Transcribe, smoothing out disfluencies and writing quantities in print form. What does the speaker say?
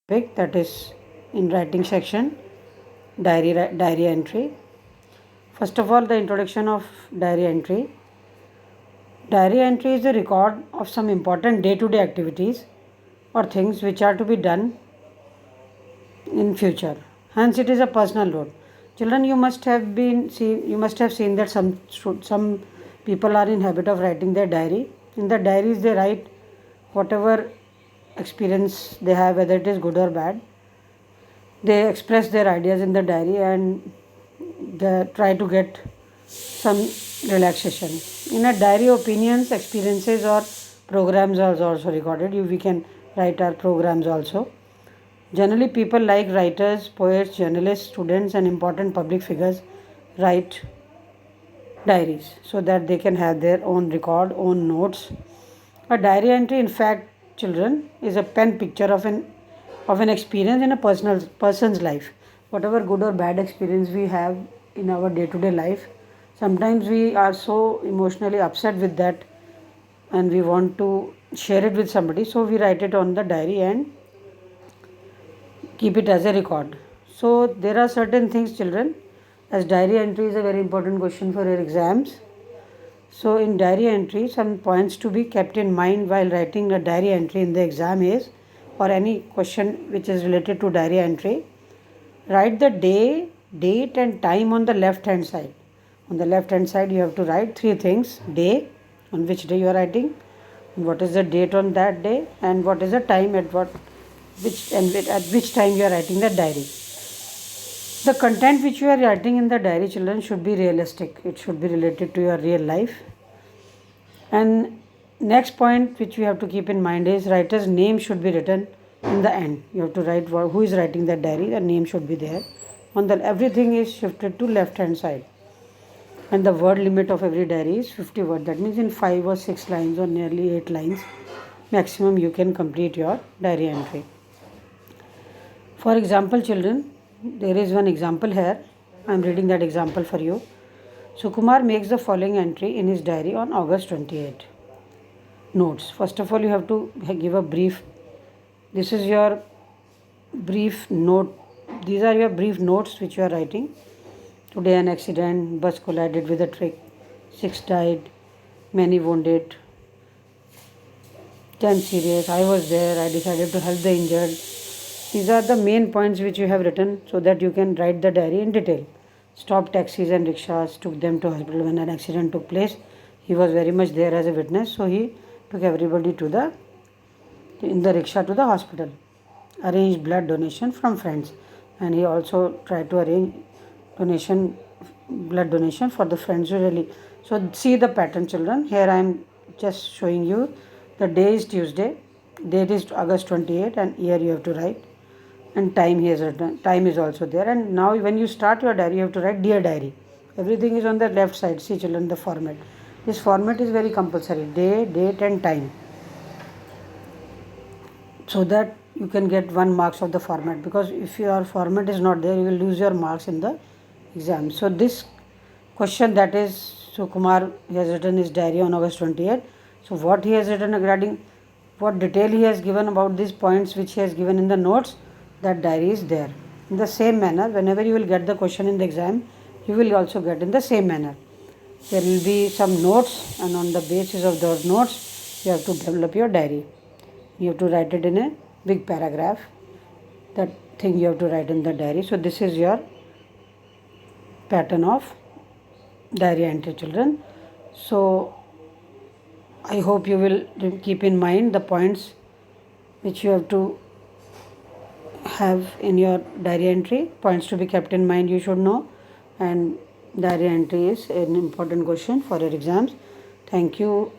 topic, that is in writing section, diary entry. First of all, the introduction of diary entry. Diary entry is a record of some important day-to-day activities or things which are to be done in future. Hence, it is a personal note. Children, you must have seen that some people are in habit of writing their diary. In the diaries, they write whatever experience they have, whether it is good or bad. They express their ideas in the diary and they try to get some relaxation. In a diary, opinions, experiences, or programs are also recorded. We can write our programs also. Generally, people like writers, poets, journalists, students, and important public figures write diaries so that they can have their own record, own notes. A diary entry, in fact, children, is a pen picture of an experience in a person's life. Whatever good or bad experience we have in our day-to-day life, sometimes we are so emotionally upset with that and we want to share it with somebody, so we write it on the diary and keep it as a record. So there are certain things, children, as diary entry is a very important question for your exams. So in diary entry, some points to be kept in mind while writing a diary entry in the exam is, or any question which is related to diary entry, write the day, date and time on the left hand side. On the left hand side you have to write three things: day, on which day you are writing, what is the date on that day, and what is the time at which time you are writing the diary. The content which you are writing in the diary, children, should be realistic. It should be related to your real life. And next point which you have to keep in mind is writer's name should be written in the end. You have to write who is writing that diary. The name should be there. Everything is shifted to left hand side. And the word limit of every diary is 50 words. That means in 5 or 6 lines or nearly 8 lines maximum you can complete your diary entry. For example, children, there is one example here. I am reading that example for you. Sukumar makes the following entry in his diary on August 28. Notes. First of all, you have to give a brief. This is your brief note. These are your brief notes which you are writing. Today an accident, bus collided with a truck, 6 died, many wounded, 10 serious. I was there. I decided to help the injured. These are the main points which you have written so that you can write the diary in detail. Stopped taxis and rickshaws, took them to hospital when an accident took place. He was very much there as a witness, so he took everybody in the rickshaw to the hospital. Arranged blood donation from friends, and he also tried to arrange blood donation for the friends who really. So see the pattern, children. Here I am just showing you. The day is Tuesday, date is August 28, and year you have to write, and time he has written. Time is also there. And now when you start your diary, you have to write dear diary. Everything is on the left side. See, children, the format. This format is very compulsory: day, date, and time, so that you can get 1 marks of the format. Because if your format is not there, you will lose your marks in the exam. So this question, that is, Sukumar, he has written his diary on August 28. So what he has written regarding, what detail he has given about these points which he has given in the notes, that diary is there. In the same manner, whenever you will get the question in the exam, you will also get in the same manner. There will be some notes, and on the basis of those notes, you have to develop your diary. You have to write it in a big paragraph. That thing you have to write in the diary. So this is your pattern of diary entry, children. So I hope you will keep in mind the points which you have to have in your diary entry. Points to be kept in mind, you should know. And diary entry is an important question for your exams. Thank you